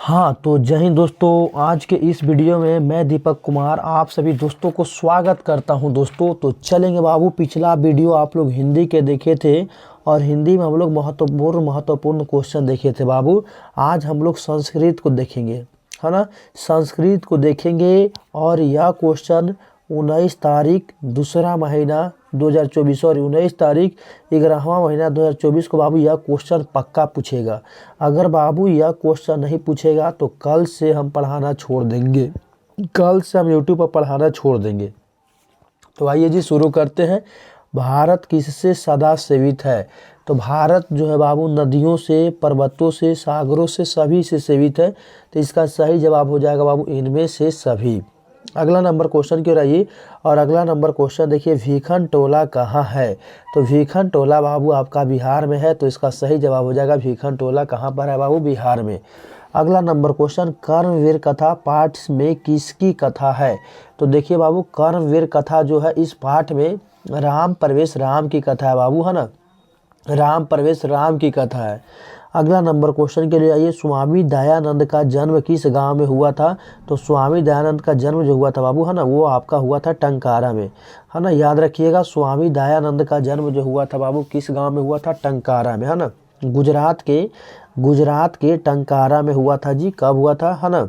हाँ तो जय हिंद दोस्तों। आज के इस वीडियो में मैं दीपक कुमार आप सभी दोस्तों को स्वागत करता हूं। दोस्तों तो चलेंगे बाबू, पिछला वीडियो आप लोग हिंदी के देखे थे और हिंदी में हम लोग महत्वपूर्ण क्वेश्चन देखे थे बाबू। आज हम लोग संस्कृत को देखेंगे, है ना। संस्कृत को देखेंगे और यह क्वेश्चन 19 तारीख दूसरा महीना 2024 और 19 तारीख 11वां महीना 2024 को बाबू यह क्वेश्चन पक्का पूछेगा। अगर बाबू यह क्वेश्चन नहीं पूछेगा तो कल से हम पढ़ाना छोड़ देंगे, कल से हम यूट्यूब पर पढ़ाना छोड़ देंगे। तो आइए जी शुरू करते हैं। भारत किससे सदा सेवित है? तो भारत जो है बाबू नदियों से, पर्वतों से, सागरों से, सभी से सेवित है। तो इसका सही जवाब हो जाएगा बाबू इनमें से सभी। अगला नंबर क्वेश्चन क्यों रहिए। और अगला नंबर क्वेश्चन देखिए, भीखन टोला कहाँ है? तो भीखन टोला बाबू आपका बिहार में है। तो इसका सही जवाब हो जाएगा भीखन टोला कहाँ पर है बाबू? बिहार में। अगला नंबर क्वेश्चन, कर्मवीर कथा पाठ में किसकी कथा है? तो देखिए बाबू, कर्मवीर कथा जो है इस पाठ में राम प्रवेश राम की कथा है बाबू, है ना। राम प्रवेश राम की कथा है। अगला नंबर क्वेश्चन के लिए आइए, स्वामी दयानंद का जन्म किस गांव में हुआ था? तो स्वामी दयानंद का जन्म जो हुआ था बाबू, है ना, वो आपका हुआ था टंकारा में, है ना। याद रखिएगा, स्वामी दयानंद का जन्म जो हुआ था बाबू किस गांव में हुआ था? टंकारा में, है ना। गुजरात के टंकारा में हुआ था जी। कब हुआ था, है ना?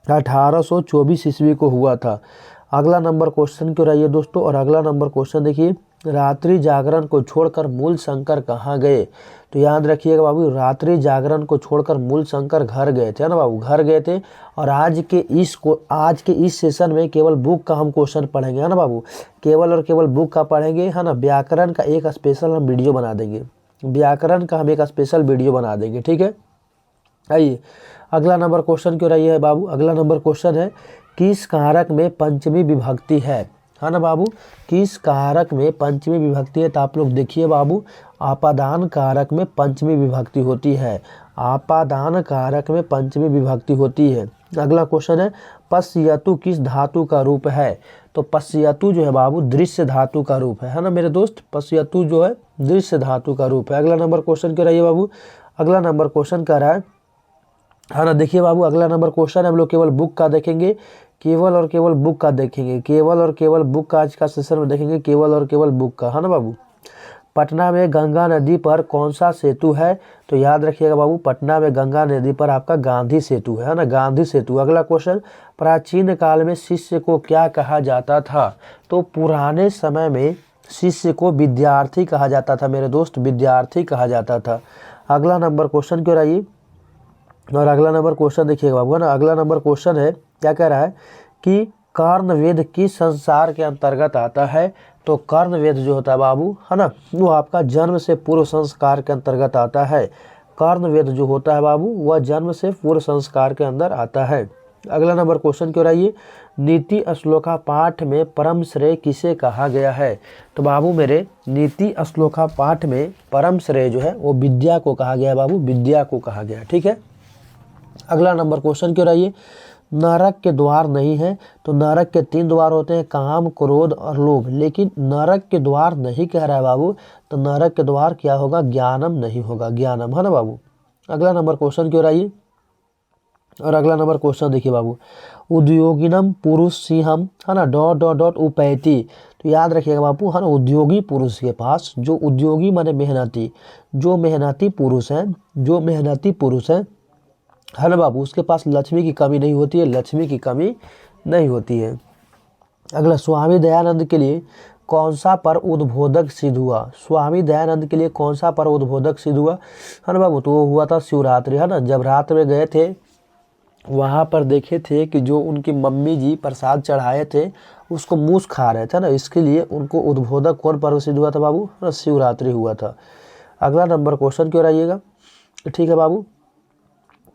1824 ईस्वी को हुआ था। अगला नंबर क्वेश्चन क्यों रहिए दोस्तों। और अगला नंबर क्वेश्चन देखिए, रात्रि जागरण को छोड़कर मूल शंकर कहाँ गए? तो याद रखिएगा बाबू, रात्रि जागरण को छोड़कर मूल शंकर घर गए थे, है ना बाबू, घर गए थे। और आज के इस सेशन में केवल बुक का हम क्वेश्चन पढ़ेंगे, है ना बाबू। केवल और केवल बुक का पढ़ेंगे, है ना। व्याकरण का एक स्पेशल हम वीडियो बना देंगे, व्याकरण का हम एक स्पेशल वीडियो बना देंगे, ठीक है। आइए अगला नंबर क्वेश्चन क्यों रही है बाबू। अगला नंबर क्वेश्चन है, किस कारक में पंचमी विभक्ति है ना बाबू? किस कारक में पंचमी विभक्ति है? तो आप लोग देखिए बाबू, आपादान कारक में पंचमी विभक्ति होती है। आपादान कारक में पंचमी विभक्ति होती है। अगला क्वेश्चन है, पश्यतु किस धातु का रूप है? तो पश्यतु जो है बाबू दृश्य धातु का रूप है ना मेरे दोस्त। पश्यतु जो है दृश्य धातु का रूप है। अगला नंबर क्वेश्चन क्या रही है बाबू। अगला नंबर क्वेश्चन क्या रहा है ना। देखिए बाबू, अगला नंबर क्वेश्चन हम लोग केवल बुक का देखेंगे, केवल और केवल बुक का देखेंगे, केवल और केवल बुक का आज का सेशन में देखेंगे, केवल और केवल बुक का, है ना बाबू। पटना में गंगा नदी पर कौन सा सेतु है? तो याद रखिएगा बाबू, पटना में गंगा नदी पर आपका गांधी सेतु है ना, गांधी सेतु। अगला क्वेश्चन, प्राचीन काल में शिष्य को क्या कहा जाता था? तो पुराने समय में शिष्य को विद्यार्थी कहा जाता था मेरे दोस्त, विद्यार्थी कहा जाता था। अगला नंबर क्वेश्चन क्यों रही। और अगला नंबर क्वेश्चन देखिएगा बाबू, है ना। अगला नंबर क्वेश्चन है, क्या कह रहा है कि कर्णवेद किस संसार के अंतर्गत आता है? तो कर्णवेद जो होता है बाबू, है ना, वो आपका जन्म से पूर्व संस्कार के अंतर्गत आता है। कर्णवेद जो होता है बाबू वह जन्म से पूर्व संस्कार के अंदर आता है। अगला नंबर क्वेश्चन क्यों रही है, नीति श्लोका पाठ में परम श्रेय किसे कहा गया है? तो बाबू मेरे, नीति श्लोका पाठ में परम श्रेय जो है वो विद्या को कहा गया है बाबू, विद्या को कहा गया है, ठीक है। अगला नंबर क्वेश्चन क्यों रही है, नरक के द्वार नहीं है? तो नरक के 3 द्वार होते हैं, काम, क्रोध और लोभ। लेकिन नरक के द्वार नहीं कह रहा है बाबू, तो नरक के द्वार क्या होगा? ज्ञानम नहीं होगा, ज्ञानम, है ना बाबू। अगला नंबर क्वेश्चन क्यों रही है। और अगला नंबर क्वेश्चन देखिए बाबू, उद्योगिनम पुरुष सिंहम, है ना, डॉट डॉट डॉट उपैती। तो याद रखिएगा बाबू, है ना, उद्योगी पुरुष के पास, जो उद्योगी माने मेहनती, जो मेहनती पुरुष है, जो मेहनती पुरुष है ना बाबू, उसके पास लक्ष्मी की कमी नहीं होती है, लक्ष्मी की कमी नहीं होती है। अगला, स्वामी दयानंद के लिए कौन सा पर्व उद्बोधक सिद्ध हुआ? स्वामी दयानंद के लिए कौन सा पर्व उद्बोधक सिद्ध हुआ, है ना बाबू? तो वो हुआ था शिवरात्रि, है ना। जब रात में गए थे वहाँ पर देखे थे कि जो उनकी मम्मी जी प्रसाद चढ़ाए थे उसको मूस खा रहे थे ना, इसके लिए उनको उद्बोधक कौन पर्व सिद्ध हुआ था बाबू? शिवरात्रि हुआ था। अगला नंबर क्वेश्चन क्यों रहिएगा, ठीक है बाबू।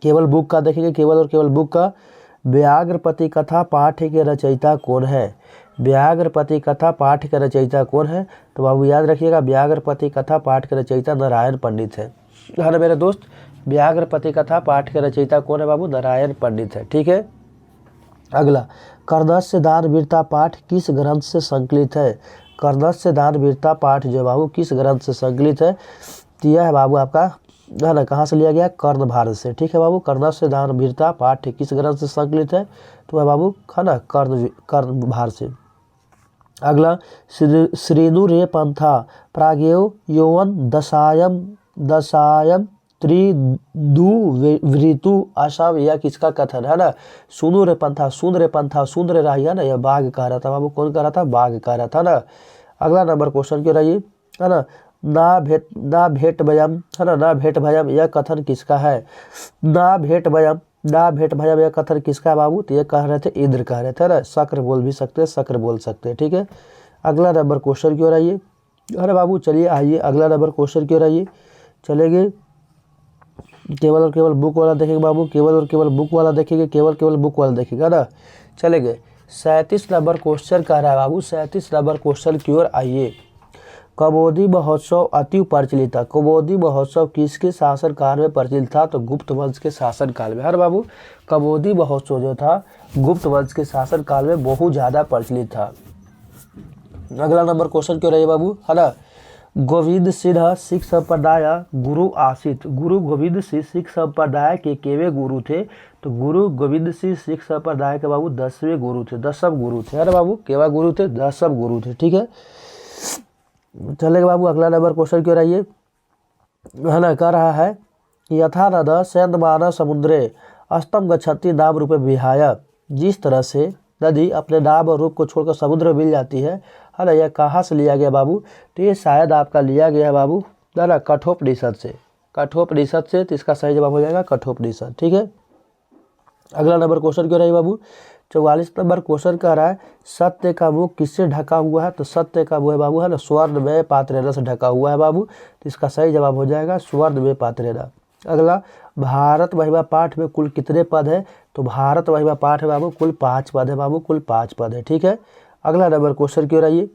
केवल बुक का देखेंगे, केवल और केवल बुक का। व्याघ्रपति कथा पाठ के रचयिता कौन है? व्याघ्रपति कथा पाठ के रचयिता कौन है? तो बाबू याद रखिएगा, व्याघ्रपति कथा पाठ के रचयिता नारायण पंडित है ना मेरे दोस्त। व्याघ्रपति कथा पाठ के रचयिता कौन है बाबू? नारायण पंडित है, ठीक है। अगला, कर्दस्य दान वीरता पाठ किस ग्रंथ से संकलित है? कर्दस्य दान वीरता पाठ जो बाबू किस ग्रंथ से संकलित है? तो यह है बाबू आपका है ना, कहाँ से लिया गया, कर्णभार से। ठीक है बाबू, कर्णस्य दान वीरता पाठ किस ग्रंथ से संकलित है, तो है बाबू है ना कर्णभार से। अगला, श्रीनु रे पंथा प्रागेव यौवन दशायम दशायम त्रिदुवृतु आशाव, यह किसका कथन है ना, सुनु रे पंथा, सुन रे पंथा, सुन रे राही है ना, यह बाघ कह रहा था बाबू, कौन कह रहा था, बाघ कह रहा था ना। अगला नंबर क्वेश्चन क्यों रहिए, है ना, ना भेंट भयम है ना भेंट भयम, यह कथन किसका है, ना भेंट भयम यह कथन किसका है बाबू, तो ये कह रहे थे इंद्र कह रहे थे ना, शक्र बोल भी सकते हैं, शक्र बोल सकते हैं। ठीक है, अगला नंबर क्वेश्चन क्यों रहिए, अरे बाबू चलिए आइए अगला नंबर क्वेश्चन क्यों रहिए, चलेंगे केवल और केवल बुक वाला देखेंगे बाबू, केवल और केवल बुक वाला देखेंगे, केवल बुक वाला देखेगा ना। चलेंगे 37 नंबर क्वेश्चन कह रहा है बाबू, 37 नंबर क्वेश्चन की ओर आइए। कबोदी महोत्सव अति प्रचलित था, कबोदी महोत्सव किसके शासन काल में प्रचलित था, तो गुप्त वंश के शासन काल में। हर बाबू कबोदी महोत्सव जो था गुप्त वंश के शासन काल में बहुत ज्यादा प्रचलित था। अगला नंबर क्वेश्चन क्यों रही बाबू, है ना, गोविंद सिंह सिख संप्रदाय गुरु आसित, गुरु गोविंद सिंह सिख संप्रदाय के केवे गुरु थे, तो गुरु गोविंद सिंह सिख संप्रदाय के बाबू 10वें गुरु थे, 10व गुरु थे। अरे बाबू केवा गुरु थे, 10व गुरु थे। ठीक है, चलेगा बाबू अगला नंबर क्वेश्चन क्यों रहिए, है ना, कह रहा है यथा नद सेंधमान समुद्रे अस्तम गच्छति नाम रूपे विहाय, जिस तरह से नदी अपने नाम और रूप को छोड़कर समुद्र में मिल जाती है ना, यह कहाँ से लिया गया बाबू, तो ये शायद आपका लिया गया है बाबू ना कठोपनिषद से, कठोपनिषद से, तो इसका सही जवाब हो जाएगा कठोपनिषद। ठीक है, अगला नंबर क्वेश्चन क्यों रही बाबू, 44 नंबर क्वेश्चन कह रहा है सत्य का मुख किससे ढका हुआ है, तो सत्य का मुँह है बाबू है ना स्वर्ण में पात्रेना से ढका हुआ है बाबू, तो इसका सही जवाब हो जाएगा स्वर्ण में पात्रेना। अगला, भारत महिमा पाठ में कुल कितने पद है, तो भारत महिमा पाठ में बाबू कुल 5 पद है बाबू, कुल 5 पद है। ठीक है, अगला नंबर क्वेश्चन क्यों रहिए,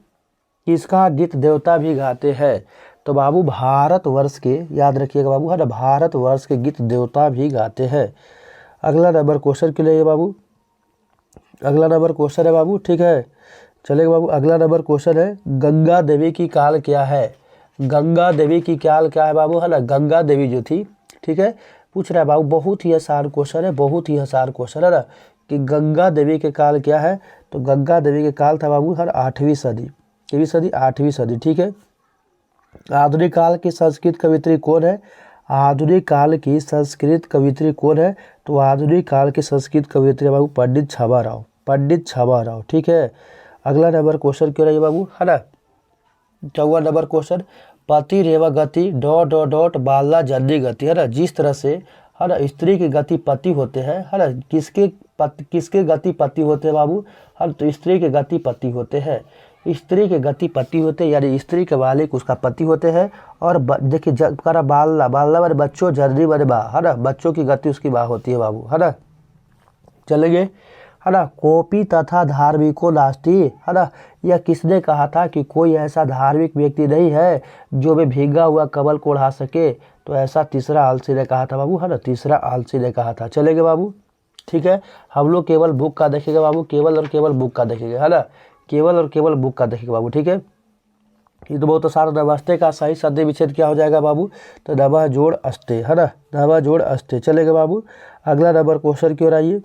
किसका गीत देवता भी गाते हैं, तो बाबू भारत वर्ष के, याद रखिएगा बाबू है ना, भारत वर्ष के गीत देवता भी गाते हैं। अगला नंबर क्वेश्चन क्यों रहिए बाबू, अगला नंबर क्वेश्चन है बाबू, ठीक है चलेगा बाबू, अगला नंबर क्वेश्चन है गंगा देवी की काल क्या है, गंगा देवी की काल क्या है बाबू, है ना, गंगा देवी जो थी, ठीक है, पूछ रहा है बाबू, बहुत ही आसान क्वेश्चन है, बहुत ही आसान क्वेश्चन है ना, कि गंगा देवी के काल क्या है, तो गंगा देवी के काल था बाबू हर 8वीं सदी, 8वीं सदी। ठीक है, आधुनिक काल की संस्कृत कवित्री कौन है, आधुनिक काल की संस्कृत कवित्री कौन है, तो आधुनिक काल की संस्कृत कवित्री बाबू पंडित छाबा राव, पंडित छाबा राव। ठीक है, अगला नंबर क्वेश्चन क्यों रही बाबू, है ना, 54 नंबर क्वेश्चन, पति रेवा गति डॉट डॉट डॉट बाला जल्दी गति, है ना, जिस तरह से है ना स्त्री की गति पति होते हैं, है ना, किसके गति पति होते हैं बाबू, है तो स्त्री के गति पति होते हैं, स्त्री के गति पति होते हैं, यानी स्त्री के मालिक उसका पति होते हैं। और देखिए करा बालना, बालना वाले बच्चों, जर्री वाले बा, है ना, बच्चों की गति उसकी बा होती है बाबू, है ना। चलेंगे, है ना, कोपी तथा धार्मिको नास्ति, है ना, यह किसने कहा था कि कोई ऐसा धार्मिक व्यक्ति नहीं है जो भी भीगा हुआ कमल को उड़ा सके, तो ऐसा तीसरा आलसी ने कहा था बाबू, है ना, तीसरा आलसी ने कहा था। चलेंगे बाबू, ठीक है, हम लोग केवल बुक का देखेंगे बाबू, केवल और केवल बुक का देखेंगे, है ना, केवल और केवल बुक का देखेंगे बाबू। ठीक है, ये तो बहुत सारा नमस्ते का सही सन्धि विच्छेद क्या हो जाएगा बाबू, तो नवा जोड़ अस्ते, है ना, नवा जोड़ अस्ते। चलेगा बाबू, अगला नंबर क्वेश्चन की ओर आइए,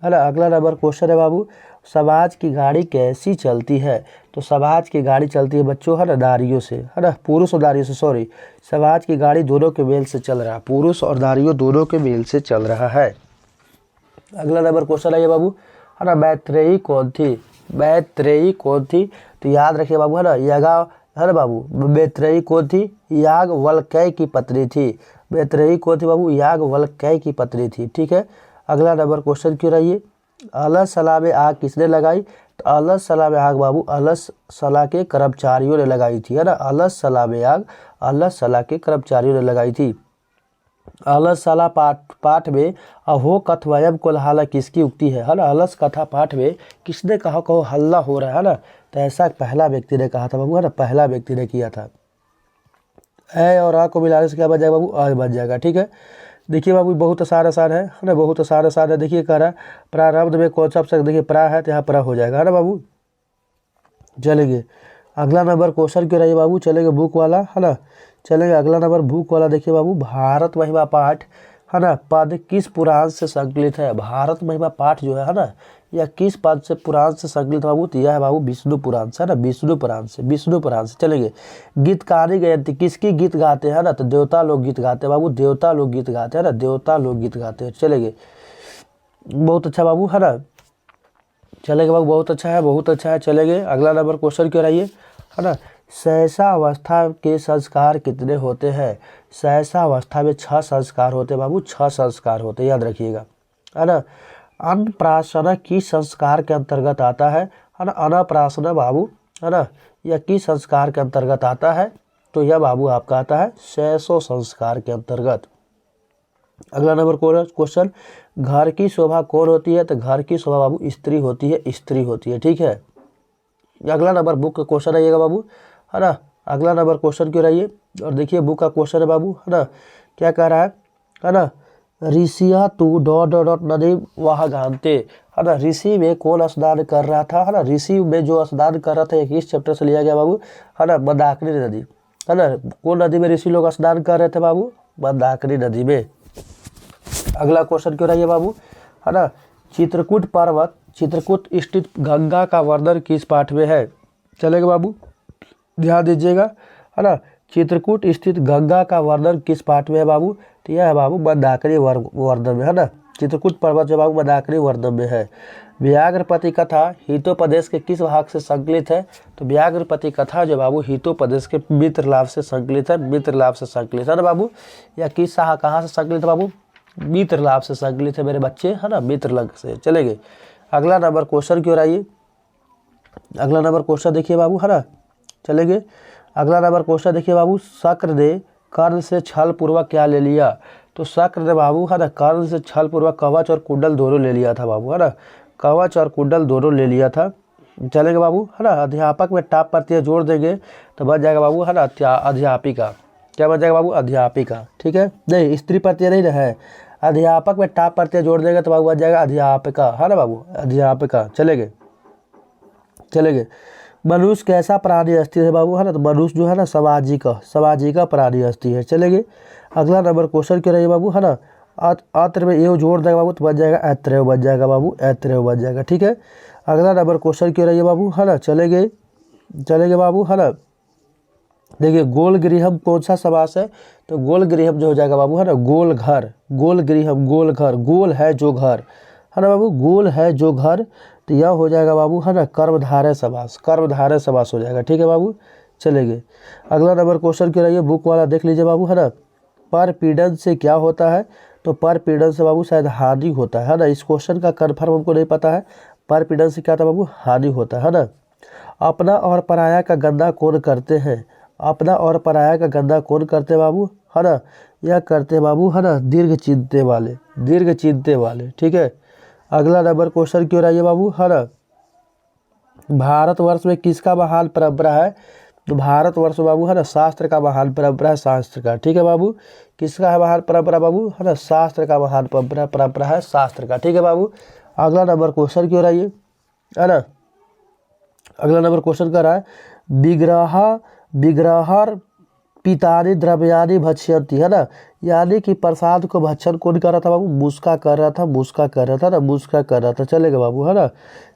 है ना, अगला नंबर क्वेश्चन है बाबू, समाज की गाड़ी कैसी चलती है, तो समाज की गाड़ी चलती है बच्चों, है ना, नारियों से, है ना, पुरुष और नारियों से, सॉरी, समाज की गाड़ी दोनों के मेल से चल रहा है, पुरुष और नारियों दोनों के मेल से चल रहा है। अगला नंबर क्वेश्चन है ये बाबू, है ना, मैत्रेयी कौन थी, मैत्रेयी कौन थी, तो याद रखिए बाबू, है ना, यागा, है ना बाबू, मैत्रेयी कौन थी, याज्ञवल्क्य की पत्नी थी, मैत्रेयी कौन थी बाबू, याज्ञवल्क्य की पत्नी थी। ठीक है, अगला नंबर क्वेश्चन क्यों रहिए, अलस सला में आग किसने लगाई, तो अलस सला में आग बाबू अलस सला के कर्मचारियों ने लगाई थी, है ना, अलस सला में आग अलस सला के कर्मचारियों ने लगाई थी। अलस सला पाठ में अहो कथवयम कोल्हाला किसकी उक्ति है ना, अलस कथा पाठ में किसने कहा कहो हल्ला हो रहा है ना, तो ऐसा पहला व्यक्ति ने कहा था बाबू, है ना, पहला व्यक्ति ने किया था। ए और आ को मिलाने से क्या बन जाएगा बाबू, आ बन जाएगा। ठीक है, देखिए बाबू बहुत आसान है ना, बहुत आसान है। देखिए कह रहा प्रारब्ध में कौन सा शब्द, देखिए प्रा है तो यहाँ प्रा हो जाएगा, है ना बाबू। चलेंगे, अगला नंबर क्वेश्चन क्यों रहिए बाबू, चलेंगे बुक वाला, है ना, चलेंगे अगला नंबर भूख वाला देखिए बाबू, भारत महिमा पाठ है ना पद किस पुराण से संकलित है। भारत महिमा पाठ जो है ना, यह किस पद से पुराण से संकलित बाबू, तो यह है बाबू विष्णु पुराण से, है ना, विष्णु पुराण से। चलेंगे गीतकारी गायत्री किसकी गीत गाते हैं ना, तो देवता लोग गीत गाते हैं बाबू, देवता लोग गीत गाते हैं ना, देवता लोग गीत गाते हैं। चलेंगे बहुत अच्छा बाबू, है ना, चलेगा बाबू, बहुत अच्छा है, बहुत अच्छा है। चलेंगे अगला नंबर क्वेश्चन क्यों रहिए, है ना, सहसा अवस्था के संस्कार कितने होते हैं। सहसा अवस्था में 6 संस्कार होते हैं बाबू, 6 संस्कार होते हैं, याद रखिएगा, है ना। अन्नप्राशन किस संस्कार के अंतर्गत आता है ना, अन्नप्राशन बाबू, है ना, यह किस संस्कार के अंतर्गत आता है, तो यह बाबू आपका आता है सहसो संस्कार के अंतर्गत। अगला नंबर क्वेश्चन, घर की शोभा कौन होती है, तो घर की शोभा बाबू स्त्री होती है, स्त्री होती है, ठीक है। अगला नंबर बुक का क्वेश्चन आइएगा बाबू, है ना, अगला नंबर क्वेश्चन क्यों रहिए, और देखिए बुक का क्वेश्चन है बाबू, है ना, क्या कह रहा है ना, ऋषिया तू डॉट डॉट डॉट नदी वह गानते, है ना, ऋषि में कौन स्नान कर रहा था, है ना, ऋषि में जो स्नान कर रहा था एक इस चैप्टर से लिया गया बाबू, है ना, मंदाकिनी नदी, है ना, कौन नदी में ऋषि लोग स्नान कर रहे थे बाबू, मंदाकिनी नदी में। अगला क्वेश्चन क्यों रहिए बाबू, है ना, चित्रकूट पर्वत चित्रकूट स्थित गंगा का वर्णन किस पाठ में है। चलेगा बाबू, ध्यान दीजिएगा, है ना, चित्रकूट स्थित गंगा का वर्णन किस पाठ में है बाबू, तो यह है बाबू मंदाकिनी वर्णन में, है ना, चित्रकूट पर्वत जो बाबू मंदाकिनी वर्णन में है। व्याघ्रपति कथा हितोपदेश के किस भाग से संकलित है, तो व्याघ्रपति कथा जो बाबू हितोपदेश के मित्र लाभ से संकलित है, मित्र लाभ से संकलित है ना बाबू। यह किस कहाँ से संकलित है बाबू, मित्र लाभ से संकलित है मेरे बच्चे, है ना, मित्र लाभ से। चलेंगे अगला नंबर क्वेश्चन क्यों रहिए, अगला नंबर क्वेश्चन देखिए बाबू, है ना, चलेंगे अगला नंबर क्वेश्चन देखिए बाबू, शक्र ने कर्ण से छल पूर्वक क्या ले लिया, तो शक्र ने बाबू, है ना, कर्ण से छल पूर्वक कवच और कुंडल दोनों ले लिया था बाबू, है ना, कवच और कुंडल दोनों ले लिया था। चलेंगे बाबू, है ना, अध्यापक में टाप प्रत्यय जोड़ देंगे तो बन जाएगा बाबू, है ना, अध्यापिका, क्या बन जाएगा बाबू, अध्यापिका, ठीक है, नहीं स्त्री प्रत्यय नहीं है, अध्यापक में टाप प्रत्यय जोड़ देंगे तो बाबू बन जाएगा अध्यापिका, है ना बाबू, अध्यापिका। चलेंगे मनुष्य कैसा प्राणी अस्थि है बाबू, है ना, तो मनुष्य जो है ना सामाजिक का प्राणी अस्थि है। चलेंगे अगला नंबर क्वेश्चन क्या रहिए बाबू, है ना, अत्र में एव जोड़ देगा बाबू तो बन जाएगा ऐत्रेय बन जाएगा बाबू, ऐत्रेय बन जाएगा, ठीक है। अगला नंबर क्वेश्चन क्यों रहिए बाबू, है ना, चलेंगे बाबू, है ना, देखिए गोल गृहम कौन सा समास है, तो गोल गृहम जो हो जाएगा बाबू, है ना, गोल घर, गोल गृहम, गोल घर, गोल है जो घर, है ना बाबू, गोल है जो घर, तो यह हो जाएगा बाबू, है ना, कर्मधारय समास, कर्मधारय समास हो जाएगा, ठीक है बाबू। चलेंगे अगला नंबर क्वेश्चन क्यों रहिए, बुक वाला देख लीजिए बाबू, है ना, परपीड़न से क्या होता है, तो परपीड़न से बाबू शायद हानि होता है ना, इस क्वेश्चन का कन्फर्म हमको नहीं पता है, परपीड़न से क्या था बाबू, हानि होता है ना। अपना और पराया का गंदा कौन करते हैं, अपना और पराया का गंदा कौन करते हैं बाबू, है ना, यह करते हैं बाबू, है ना, दीर्घ चिंते वाले, ठीक है। अगला नंबर क्वेश्चन क्यों रहिए बाबू, है ना, भारतवर्ष में किसका महान परंपरा है, तो भारतवर्ष बाबू, है ना, शास्त्र का महान परंपरा है, शास्त्र का, ठीक है बाबू, किसका है महान परंपरा बाबू, है ना, शास्त्र का महान परंपरा है, शास्त्र का, ठीक है बाबू। अगला नंबर क्वेश्चन क्यों रहिए, है ना, अगला नंबर क्वेश्चन कर रहा है विग्रहर पितानी द्रव्यानि भक्ष्यन्ति, है ना, यानी कि प्रसाद को भक्षण कौन कर रहा था बाबू, मुस्का कर रहा था। चलेगा बाबू, है ना,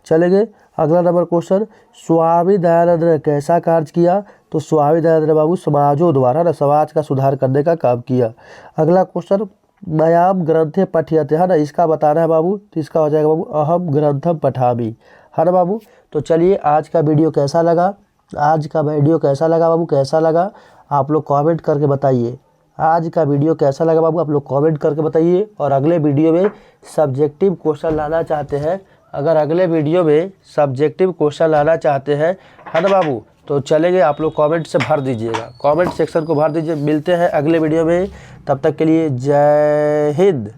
चलेंगे अगला नंबर क्वेश्चन, स्वामी दयानंद ने कैसा कार्य किया, तो स्वामी दयानंद ने बाबू समाजों द्वारा ना समाज का सुधार करने का काम किया। अगला क्वेश्चन, मयाम ग्रंथे पठ्यते, है ना, इसका बताना है बाबू, तो इसका हो जाएगा बाबू अहम ग्रंथम पठामि, है ना बाबू। तो चलिए आज का वीडियो कैसा लगा, बाबू, कैसा लगा आप लोग कमेंट करके बताइए, आज का वीडियो कैसा लगा बाबू आप लोग कमेंट करके बताइए। और अगले वीडियो में सब्जेक्टिव क्वेश्चन लाना चाहते हैं, अगर अगले वीडियो में सब्जेक्टिव क्वेश्चन लाना चाहते हैं, है ना बाबू, तो चलेंगे आप लोग कमेंट से भर दीजिएगा, कमेंट सेक्शन को भर दीजिए। मिलते हैं अगले वीडियो में, तब तक के लिए जय हिंद।